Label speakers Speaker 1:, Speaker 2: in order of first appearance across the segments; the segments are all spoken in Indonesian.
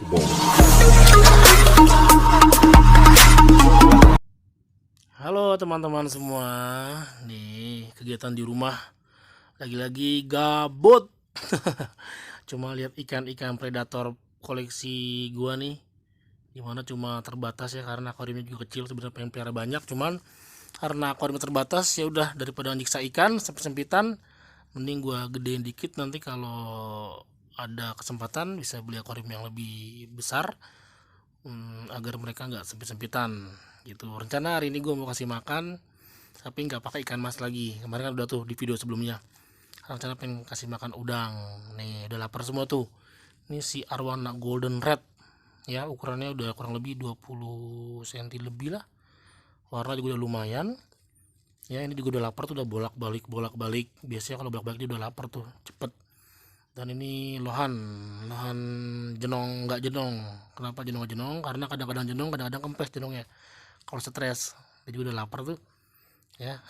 Speaker 1: Halo teman-teman semua, nih kegiatan di rumah lagi-lagi gabut. Cuma lihat ikan-ikan predator koleksi gua nih, dimana cuma terbatas ya karena akuariumnya juga kecil. Sebenarnya pengen pelihara banyak, cuman karena akuarium terbatas ya udah, daripada nyiksa ikan sempit-sempitan, mending gua gedein dikit. Nanti kalau ada kesempatan bisa beli akuarium yang lebih besar, agar mereka nggak sempit-sempitan gitu. Rencana hari ini gue mau kasih makan tapi nggak pakai ikan mas lagi. Kemarin kan udah tuh di video sebelumnya. Rencana pengen kasih makan udang. Nih udah lapar semua tuh. Ini si arwana golden red ya, ukurannya udah kurang lebih 20 cm lebih lah. Warna juga udah lumayan ya. Ini juga udah lapar tuh, udah bolak-balik. Biasanya kalau bolak-balik dia udah lapar tuh cepet. Dan ini lohan jenong nggak jenong. Kenapa jenong nggak jenong? Karena kadang-kadang jenong, kadang-kadang kempes jenongnya kalau stres. Dia juga udah lapar tuh ya.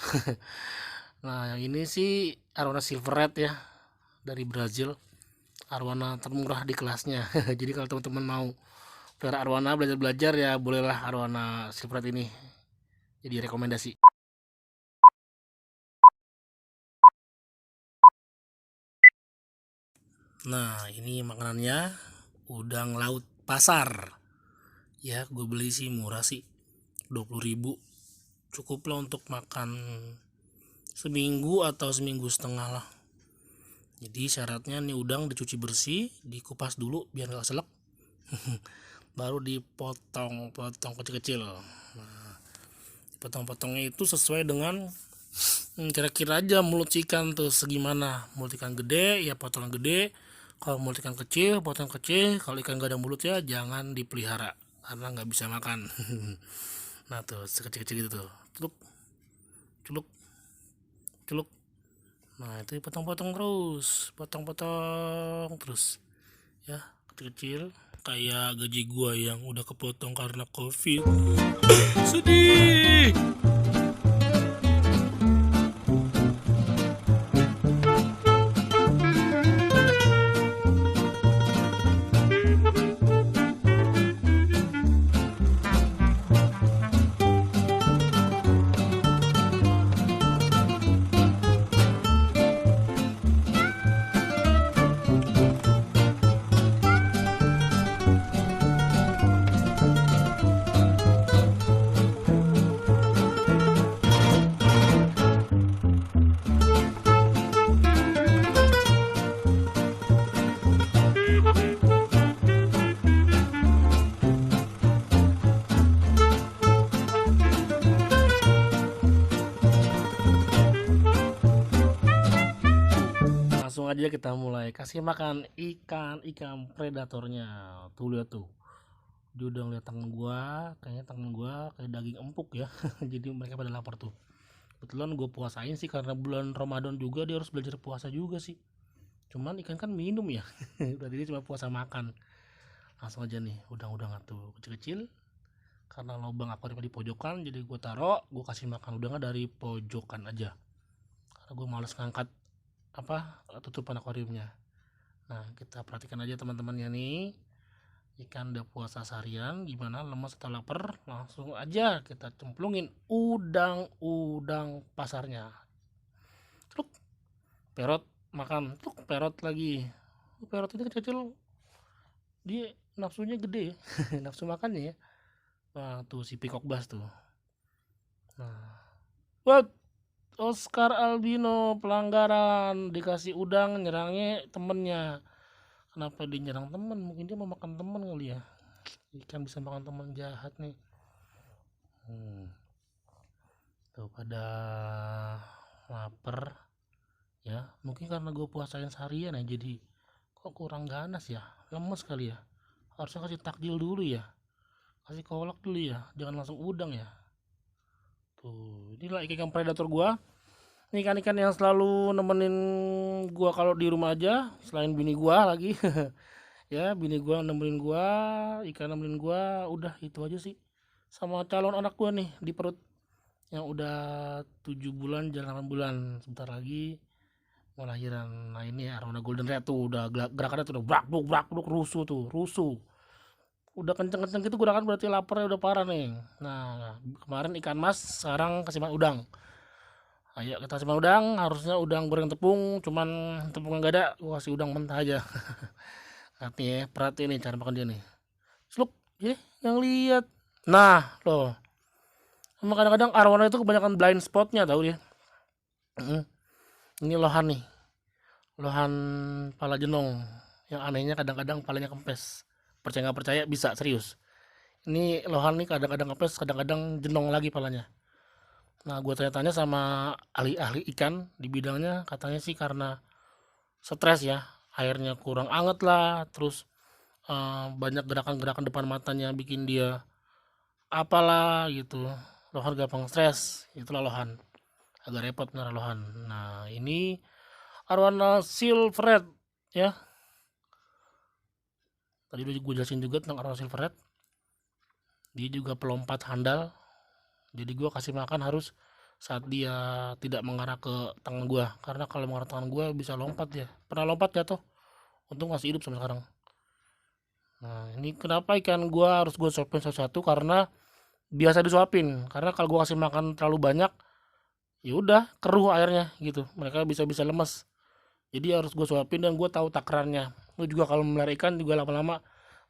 Speaker 1: Nah yang ini sih arwana silver red ya, dari Brazil, arwana termurah di kelasnya. Jadi kalau teman-teman mau pelihara arwana, belajar ya bolehlah arwana silver red ini jadi rekomendasi. Nah ini makanannya, udang laut pasar ya. Gue beli sih murah sih, 20.000, cukup lah untuk makan seminggu atau seminggu setengah lah. Jadi syaratnya nih, udang dicuci bersih, dikupas dulu biar nggak selek. Baru dipotong-potong kecil-kecil. Nah, potong-potongnya itu sesuai dengan kira-kira aja mulut ikan tuh segimana. Mulut ikan gede ya potongan gede, kalau mulut ikan kecil potong kecil. Kalau ikan gak ada mulut ya jangan dipelihara karena nggak bisa makan. Nah tuh sekecil-kecil gitu tuh, celuk celuk celuk. Nah itu potong-potong terus, potong-potong terus ya, kecil-kecil. Kayak gaji gua yang udah kepotong karena covid. Sedih. Langsung aja kita mulai kasih makan ikan predatornya. Tuh lihat tuh, dia udah ngeliat tangan gua, kayaknya tangan gua kayak daging empuk ya. Jadi mereka pada lapar tuh. Kebetulan gue puasain sih karena bulan Ramadan juga, dia harus belajar puasa juga sih. Cuman ikan kan minum ya. Tadi dia cuma puasa makan. Langsung aja nih udang-udang tuh kecil-kecil. Karena lubang akuarium di pojokan, jadi gue taruh, gue kasih makan udangnya dari pojokan aja. Karena gue males ngangkat tutupan akuariumnya. Nah kita perhatikan aja teman-temannya nih, ikan udah puasa seharian, gimana lemas atau lapar, langsung aja kita cemplungin udang pasarnya. Truk, perot makan, truk, perot lagi. Perot ini kecil-kecil, dia nafsunya gede. Nafsu makannya ya. Nah tuh si peacock bass tuh. Nah, what? Oscar albino pelanggaran, dikasih udang nyerangnya temennya. Kenapa dia nyerang temen? Mungkin dia mau makan temen kali ya. Ikan bisa makan temen, jahat nih. Tuh pada lapar ya. Mungkin karena gue puasain seharian ya, jadi kok kurang ganas ya, lemes kali ya. Harusnya kasih takjil dulu ya, kasih kolak dulu ya, jangan langsung udang ya. Tuh inilah ikan predator gua. Ini ikan-ikan yang selalu nemenin gua kalau di rumah aja, selain bini gua lagi. Ya bini gua nemenin gua, ikan nemenin gua, udah itu aja sih. Sama calon anak gua nih di perut, yang udah 7 bulan jalan 8 bulan, sebentar lagi mau lahiran. Nah ini arwana golden red tuh udah gerakannya tuh udah brak brak rusuh tuh, rusuh. Udah kenceng-kenceng gitu gerakan berarti laparnya udah parah nih. Nah, kemarin ikan mas, sekarang kasih makan udang. Ayo kita kasih makan udang, harusnya udang goreng tepung, cuman tepungnya nggak ada, gua kasih udang mentah aja. Nanti ya, perhatiin nih cara makan dia nih. Sluk, ya, yang lihat. Nah, loh. Emang kadang-kadang arwana itu kebanyakan blind spotnya tahu dia. Ini lohan nih, lohan pala jenong. Yang anehnya kadang-kadang palanya kempes. Percaya nggak percaya bisa serius. Ini lohan nih kadang-kadang kempes, kadang-kadang jenong lagi palanya. Nah, gue tanya-tanya sama ahli-ahli ikan di bidangnya, katanya sih karena stres ya, airnya kurang anget lah, terus banyak gerakan-gerakan depan matanya bikin dia apalah gitu. Lohan gampang stres, itulah lohan. Agak repot bener lohan. Nah, ini arwana silveret ya. Tadi udah gue jelasin juga tentang arwana silveret. Dia juga pelompat handal. Jadi gue kasih makan harus saat dia tidak mengarah ke tangan gue, karena kalau mengarah tangan gue bisa lompat ya. Pernah lompat jatuh, untung masih hidup sampai sekarang. Nah, ini kenapa ikan gue harus gue suapin satu-satu, karena biasa disuapin, karena kalau gue kasih makan terlalu banyak ya udah keruh airnya gitu, mereka bisa lemes. Jadi harus gue suapin dan gue tahu takarannya. Lu juga kalau melihara ikan juga lama-lama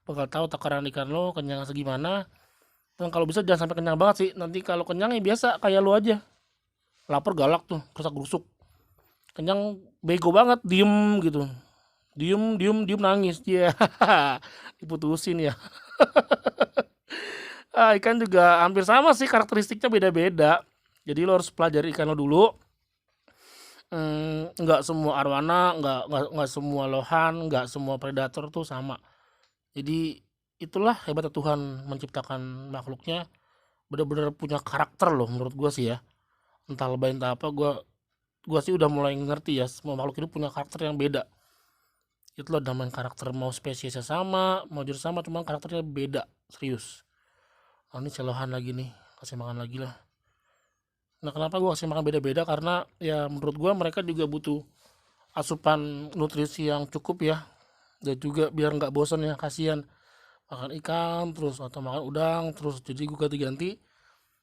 Speaker 1: bakal tahu takaran ikan lo kenyang segimana. Dan kalau bisa jangan sampai kenyang banget sih, nanti kalau kenyang ya biasa kayak lu aja, lapar galak tuh kerusak gerusuk. Kenyang bego banget, diem gitu, diem nangis dia. Diputusin ya. Ikan juga hampir sama sih, karakteristiknya beda-beda. Jadi lo harus pelajari ikan lo dulu. Nggak semua arwana, nggak semua lohan, nggak semua predator tuh sama. Jadi itulah hebatnya Tuhan menciptakan makhluknya, bener-bener punya karakter loh menurut gua sih ya. Entah lebay entah apa, gua sih udah mulai ngerti ya, semua makhluk hidup punya karakter yang beda. Itu loh namanya karakter, mau spesiesnya sama, mau jenis sama, cuman karakternya beda, serius. Oh, ini celohan lagi nih, kasih makan lagi lah. Nah, kenapa gua kasih makan beda-beda, karena ya menurut gua mereka juga butuh asupan nutrisi yang cukup ya, dan juga biar nggak bosan ya, kasihan makan ikan terus atau makan udang terus, jadi gue ganti-ganti,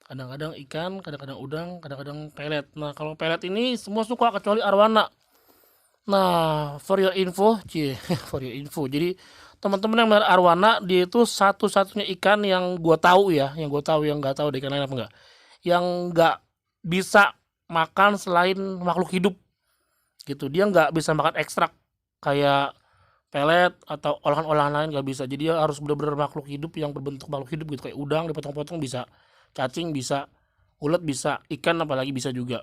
Speaker 1: kadang-kadang ikan, kadang-kadang udang, kadang-kadang pelet. Nah, kalau pelet ini semua suka kecuali arwana. Nah, for your info, for your info, jadi teman-teman yang melihara arwana, dia itu satu-satunya ikan yang gue tahu ya, yang nggak tahu deh ikan lain apa enggak, yang nggak bisa makan selain makhluk hidup gitu. Dia nggak bisa makan ekstrak kayak pelet atau olahan-olahan lain, nggak bisa. Jadi dia harus benar-benar makhluk hidup yang berbentuk makhluk hidup gitu, kayak udang dipotong-potong bisa, cacing bisa, ulet bisa, ikan apalagi bisa juga.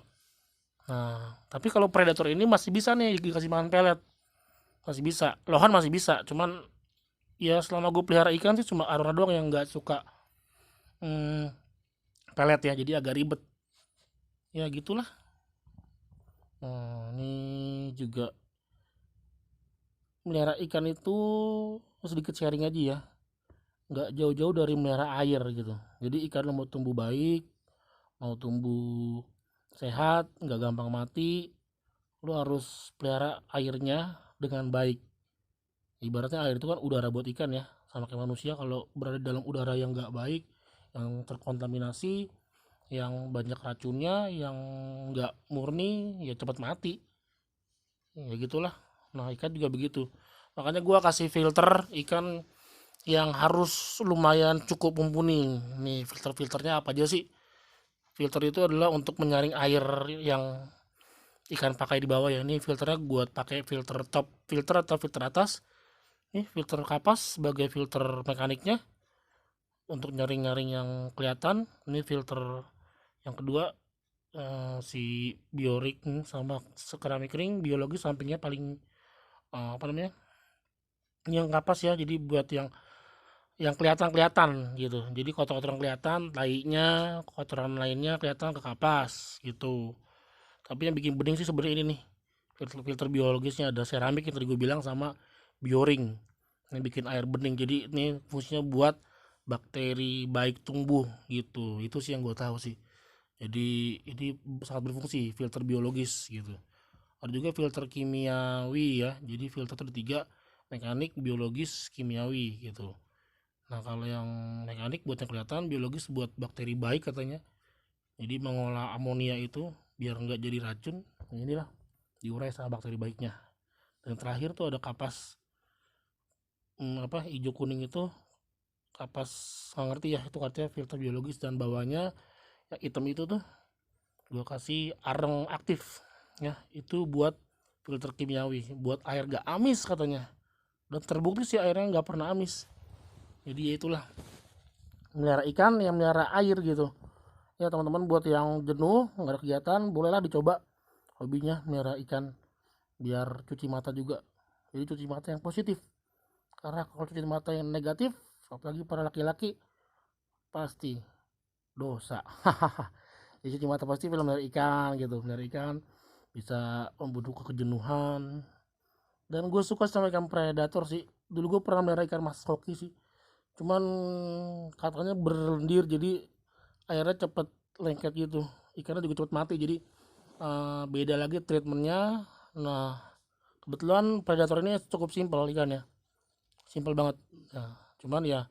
Speaker 1: Nah, tapi kalau predator ini masih bisa nih dikasih makan pelet, masih bisa. Lohan masih bisa, cuman ya selama gue pelihara ikan sih cuma arwana doang yang nggak suka hmm, pelet ya, jadi agak ribet ya gitulah. Nah, ini juga melihara ikan itu sedikit sharing aja ya, nggak jauh-jauh dari melihara air gitu. Jadi ikan mau tumbuh baik, mau tumbuh sehat, nggak gampang mati, lu harus pelihara airnya dengan baik. Ibaratnya air itu kan udara buat ikan ya, sama kayak manusia. Kalau berada dalam udara yang nggak baik, yang terkontaminasi, yang banyak racunnya, yang nggak murni, ya cepat mati. Ya gitulah. Nah, ikan juga begitu. Makanya gua kasih filter ikan yang harus lumayan cukup mumpuni. Nih filter-filternya apa aja sih? Filter itu adalah untuk menyaring air yang ikan pakai di bawah ya. Ini filternya buat pakai filter top filter atau filter atas. Ini filter kapas sebagai filter mekaniknya untuk nyaring-nyaring yang kelihatan. Ini filter yang kedua, si biorik sama keramik ring biologi, sampingnya paling apa namanya, yang kapas ya, jadi buat yang kelihatan gitu, jadi kotoran kelihatan, tainya, kotoran lainnya kelihatan ke kapas gitu. Tapi yang bikin bening sih sebenarnya ini nih, filter biologisnya ada seramik yang tadi gue bilang sama bioring, ini bikin air bening. Jadi ini fungsinya buat bakteri baik tumbuh gitu, itu sih yang gue tahu sih. Jadi ini sangat berfungsi filter biologis gitu. Ada juga filter kimiawi ya, jadi filter itu ada tiga, mekanik, biologis, kimiawi gitu. Nah kalau yang mekanik buat yang kelihatan, biologis buat bakteri baik katanya. Jadi mengolah amonia itu biar nggak jadi racun. Nah, inilah diurai sama bakteri baiknya. Dan terakhir tuh ada kapas hijau kuning itu, kapas nggak ngerti ya itu katanya filter biologis, dan bawahnya yang hitam itu tuh gua kasih areng aktif ya, itu buat filter kimiawi buat air gak amis katanya, dan terbukti sih airnya nggak pernah amis. Jadi ya itulah melihara ikan yang melihara air gitu ya teman-teman. Buat yang jenuh nggak ada kegiatan, bolehlah dicoba hobinya melihara ikan biar cuci mata juga. Jadi cuci mata yang positif, karena kalau cuci mata yang negatif apalagi para laki-laki pasti dosa. Jadi cuci mata pasti film melihara ikan gitu. Melihara ikan bisa membunuh kejenuhan. Dan gue suka sama ikan predator sih. Dulu gue pernah melihara ikan mas koki sih, cuman katanya berlendir jadi airnya cepet lengket gitu, ikannya juga cepet mati. Jadi beda lagi treatmentnya. Nah kebetulan predator ini cukup simpel ikannya, simpel banget. Nah, cuman ya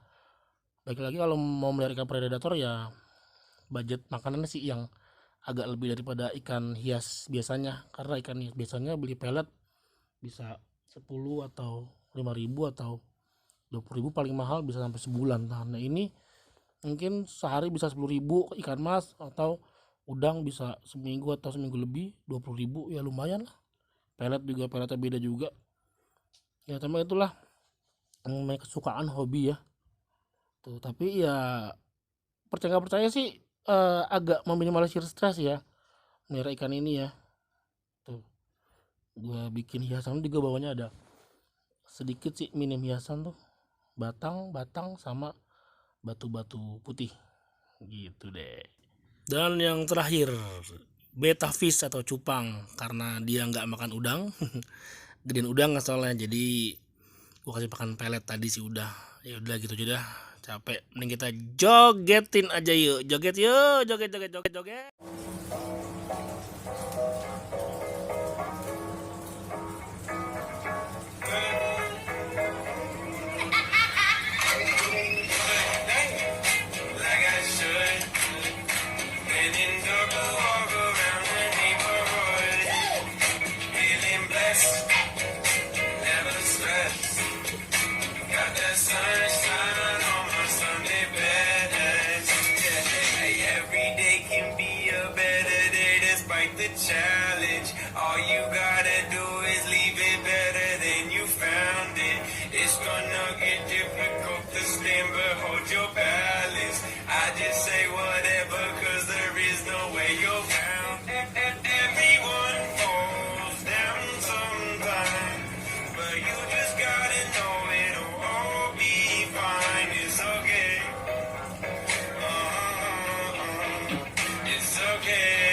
Speaker 1: balik lagi kalau mau melihara ikan predator ya budget makanannya sih yang agak lebih daripada ikan hias biasanya, karena ikan hias biasanya beli pelet bisa 10 atau 5.000 atau 20.000, paling mahal bisa sampai sebulan. Nah ini mungkin sehari bisa 10.000 ikan mas, atau udang bisa seminggu atau seminggu lebih 20.000, ya lumayan lah. Pelet juga, peletnya beda juga ya teman. Itulah namanya kesukaan hobi ya tuh. Tapi ya percaya nggak percaya sih agak meminimalisir stres ya melihara ikan ini ya tuh. Gua bikin hiasan juga, bawahnya ada sedikit sih minim hiasan tuh, batang sama batu-batu putih gitu deh. Dan yang terakhir betta fish atau cupang, karena dia nggak makan udang gedein udang soalnya, jadi gua kasih makan pelet tadi sih udah. Ya udah gitu aja dah, capek, mending kita jogetin aja yuk. Joget yuk, joget.
Speaker 2: The challenge, all you gotta do is leave it better than you found it. It's gonna get difficult to stand, but hold your balance. I just say whatever, cause there is no way you're bound. Everyone falls down sometime, but you just gotta know it'll all be fine. It's okay. It's okay.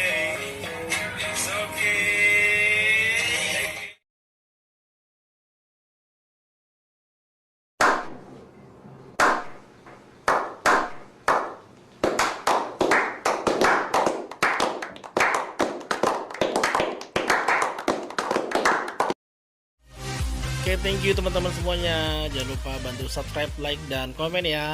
Speaker 1: Oke, thank you teman-teman semuanya. Jangan lupa bantu subscribe, like, dan komen ya.